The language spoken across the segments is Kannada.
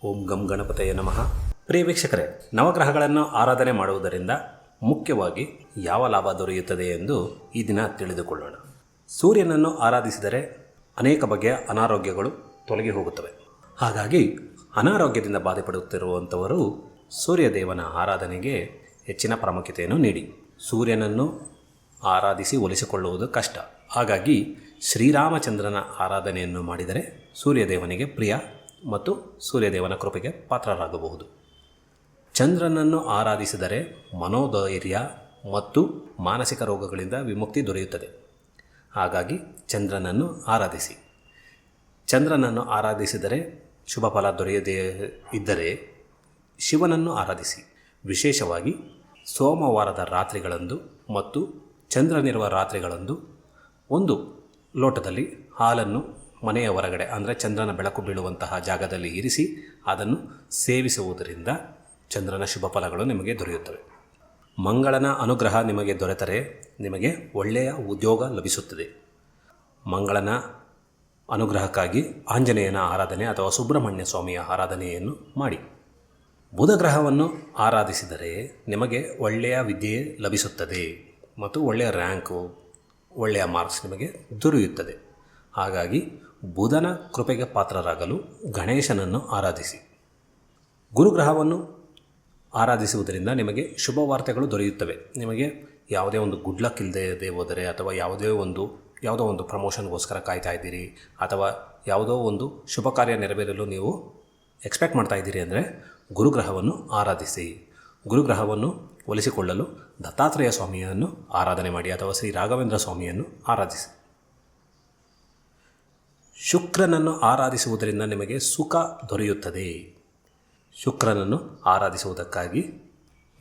ಓಂ ಗಂ ಗಣಪತಯೇ ನಮಃ. ಪ್ರಿಯ ವೀಕ್ಷಕರೇ, ನವಗ್ರಹಗಳನ್ನು ಆರಾಧನೆ ಮಾಡುವುದರಿಂದ ಮುಖ್ಯವಾಗಿ ಯಾವ ಲಾಭ ದೊರೆಯುತ್ತದೆ ಎಂದು ಈ ದಿನ ತಿಳಿದುಕೊಳ್ಳೋಣ. ಸೂರ್ಯನನ್ನು ಆರಾಧಿಸಿದರೆ ಅನೇಕ ಬಗೆಯ ಅನಾರೋಗ್ಯಗಳು ತೊಲಗಿ ಹೋಗುತ್ತವೆ. ಹಾಗಾಗಿ ಅನಾರೋಗ್ಯದಿಂದ ಬಾಧೆಪಡುತ್ತಿರುವಂಥವರು ಸೂರ್ಯದೇವನ ಆರಾಧನೆಗೆ ಹೆಚ್ಚಿನ ಪ್ರಾಮುಖ್ಯತೆಯನ್ನು ನೀಡಿ. ಸೂರ್ಯನನ್ನು ಆರಾಧಿಸಿ ಒಲಿಸಿಕೊಳ್ಳುವುದು ಕಷ್ಟ. ಹಾಗಾಗಿ ಶ್ರೀರಾಮಚಂದ್ರನ ಆರಾಧನೆಯನ್ನು ಮಾಡಿದರೆ ಸೂರ್ಯದೇವನಿಗೆ ಪ್ರಿಯ ಮತ್ತು ಸೂರ್ಯದೇವನ ಕೃಪೆಗೆ ಪಾತ್ರರಾಗಬಹುದು. ಚಂದ್ರನನ್ನು ಆರಾಧಿಸಿದರೆ ಮನೋಧೈರ್ಯ ಮತ್ತು ಮಾನಸಿಕ ರೋಗಗಳಿಂದ ವಿಮುಕ್ತಿ ದೊರೆಯುತ್ತದೆ. ಹಾಗಾಗಿ ಚಂದ್ರನನ್ನು ಆರಾಧಿಸಿ. ಚಂದ್ರನನ್ನು ಆರಾಧಿಸಿದರೆ ಶುಭ ಫಲ ದೊರೆಯದೇ ಇದ್ದರೆ ಶಿವನನ್ನು ಆರಾಧಿಸಿ. ವಿಶೇಷವಾಗಿ ಸೋಮವಾರದ ರಾತ್ರಿಗಳಂದು ಮತ್ತು ಚಂದ್ರನಿರುವ ರಾತ್ರಿಗಳಂದು ಒಂದು ಲೋಟದಲ್ಲಿ ಹಾಲನ್ನು ಮನೆಯ ಹೊರಗಡೆ ಅಂದರೆ ಚಂದ್ರನ ಬೆಳಕು ಬೀಳುವಂತಹ ಜಾಗದಲ್ಲಿ ಇರಿಸಿ ಅದನ್ನು ಸೇವಿಸುವುದರಿಂದ ಚಂದ್ರನ ಶುಭ ಫಲಗಳು ನಿಮಗೆ ದೊರೆಯುತ್ತವೆ. ಮಂಗಳನ ಅನುಗ್ರಹ ನಿಮಗೆ ದೊರೆತರೆ ನಿಮಗೆ ಒಳ್ಳೆಯ ಉದ್ಯೋಗ ಲಭಿಸುತ್ತದೆ. ಮಂಗಳನ ಅನುಗ್ರಹಕ್ಕಾಗಿ ಆಂಜನೇಯನ ಆರಾಧನೆ ಅಥವಾ ಸುಬ್ರಹ್ಮಣ್ಯ ಸ್ವಾಮಿಯ ಆರಾಧನೆಯನ್ನು ಮಾಡಿ. ಬುಧ ಗ್ರಹವನ್ನು ಆರಾಧಿಸಿದರೆ ನಿಮಗೆ ಒಳ್ಳೆಯ ವಿದ್ಯೆ ಲಭಿಸುತ್ತದೆ ಮತ್ತು ಒಳ್ಳೆಯ ರ್ಯಾಂಕು, ಒಳ್ಳೆಯ ಮಾರ್ಕ್ಸ್ ನಿಮಗೆ ದೊರೆಯುತ್ತದೆ. ಹಾಗಾಗಿ ಬುಧನ ಕೃಪೆಗೆ ಪಾತ್ರರಾಗಲು ಗಣೇಶನನ್ನು ಆರಾಧಿಸಿ. ಗುರುಗ್ರಹವನ್ನು ಆರಾಧಿಸುವುದರಿಂದ ನಿಮಗೆ ಶುಭ ವಾರ್ತೆಗಳು ದೊರೆಯುತ್ತವೆ. ನಿಮಗೆ ಯಾವುದೇ ಒಂದು ಗುಡ್ ಲಕ್ ಇಲ್ಲದೆ ಹೋದರೆ ಅಥವಾ ಯಾವುದೋ ಒಂದು ಪ್ರಮೋಷನ್ಗೋಸ್ಕರ ಕಾಯ್ತಾ ಇದ್ದೀರಿ ಅಥವಾ ಯಾವುದೋ ಒಂದು ಶುಭ ಕಾರ್ಯ ನೆರವೇರಲು ನೀವು ಎಕ್ಸ್ಪೆಕ್ಟ್ ಮಾಡ್ತಾ ಇದ್ದೀರಿ ಅಂದರೆ ಗುರುಗ್ರಹವನ್ನು ಆರಾಧಿಸಿ. ಗುರುಗ್ರಹವನ್ನು ಒಲಿಸಿಕೊಳ್ಳಲು ದತ್ತಾತ್ರೇಯ ಸ್ವಾಮಿಯನ್ನು ಆರಾಧನೆ ಮಾಡಿ ಅಥವಾ ಶ್ರೀ ರಾಘವೇಂದ್ರ ಸ್ವಾಮಿಯನ್ನು ಆರಾಧಿಸಿ. ಶುಕ್ರನನ್ನು ಆರಾಧಿಸುವುದರಿಂದ ನಿಮಗೆ ಸುಖ ದೊರೆಯುತ್ತದೆ. ಶುಕ್ರನನ್ನು ಆರಾಧಿಸುವುದಕ್ಕಾಗಿ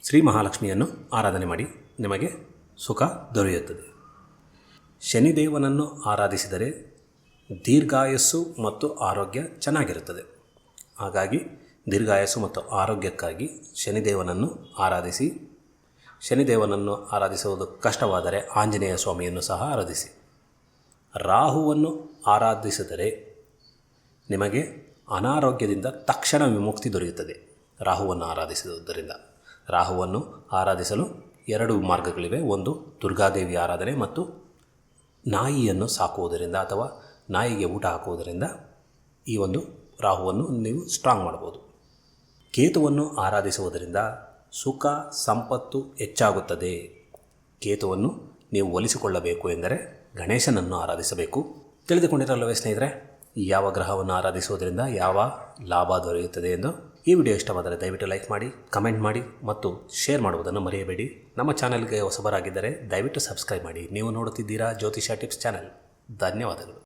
ಶ್ರೀ ಮಹಾಲಕ್ಷ್ಮಿಯನ್ನು ಆರಾಧನೆ ಮಾಡಿ, ನಿಮಗೆ ಸುಖ ದೊರೆಯುತ್ತದೆ. ಶನಿದೇವನನ್ನು ಆರಾಧಿಸಿದರೆ ದೀರ್ಘಾಯಸ್ಸು ಮತ್ತು ಆರೋಗ್ಯ ಚೆನ್ನಾಗಿರುತ್ತದೆ. ಹಾಗಾಗಿ ದೀರ್ಘಾಯಸ್ಸು ಮತ್ತು ಆರೋಗ್ಯಕ್ಕಾಗಿ ಶನಿದೇವನನ್ನು ಆರಾಧಿಸಿ. ಶನಿದೇವನನ್ನು ಆರಾಧಿಸುವುದು ಕಷ್ಟವಾದರೆ ಆಂಜನೇಯ ಸ್ವಾಮಿಯನ್ನು ಸಹ ಆರಾಧಿಸಿ. ರಾಹುವನ್ನು ಆರಾಧಿಸಿದರೆ ನಿಮಗೆ ಅನಾರೋಗ್ಯದಿಂದ ತಕ್ಷಣ ವಿಮುಕ್ತಿ ದೊರೆಯುತ್ತದೆ. ರಾಹುವನ್ನು ಆರಾಧಿಸುವುದರಿಂದ ರಾಹುವನ್ನು ಆರಾಧಿಸಲು 2 ಮಾರ್ಗಗಳಿವೆ. ಒಂದು ದುರ್ಗಾದೇವಿ ಆರಾಧನೆ ಮತ್ತು ನಾಯಿಯನ್ನು ಸಾಕುವುದರಿಂದ ಅಥವಾ ನಾಯಿಗೆ ಊಟ ಹಾಕುವುದರಿಂದ ಈ ಒಂದು ರಾಹುವನ್ನು ನೀವು ಸ್ಟ್ರಾಂಗ್ ಮಾಡ್ಬೋದು. ಕೇತುವನ್ನು ಆರಾಧಿಸುವುದರಿಂದ ಸುಖ ಸಂಪತ್ತು ಹೆಚ್ಚಾಗುತ್ತದೆ. ಕೇತುವನ್ನು ನೀವು ಒಲಿಸಿಕೊಳ್ಳಬೇಕು ಎಂದರೆ ಗಣೇಶನನ್ನು ಆರಾಧಿಸಬೇಕು. ತಿಳಿದುಕೊಂಡಿರಲ್ಲವೇ ಸ್ನೇಹಿತರೆ, ಯಾವ ಗ್ರಹವನ್ನು ಆರಾಧಿಸುವುದರಿಂದ ಯಾವ ಲಾಭ ದೊರೆಯುತ್ತದೆ ಎಂದು. ಈ ವಿಡಿಯೋ ಇಷ್ಟವಾದರೆ ದಯವಿಟ್ಟು ಲೈಕ್ ಮಾಡಿ, ಕಮೆಂಟ್ ಮಾಡಿ ಮತ್ತು ಶೇರ್ ಮಾಡುವುದನ್ನು ಮರೆಯಬೇಡಿ. ನಮ್ಮ ಚಾನೆಲ್ಗೆ ಹೊಸಬರಾಗಿದ್ದರೆ ದಯವಿಟ್ಟು ಸಬ್ಸ್ಕ್ರೈಬ್ ಮಾಡಿ. ನೀವು ನೋಡುತ್ತಿದ್ದೀರಾ ಜ್ಯೋತಿಷ್ಯ ಟಿಪ್ಸ್ ಚಾನೆಲ್. ಧನ್ಯವಾದಗಳು.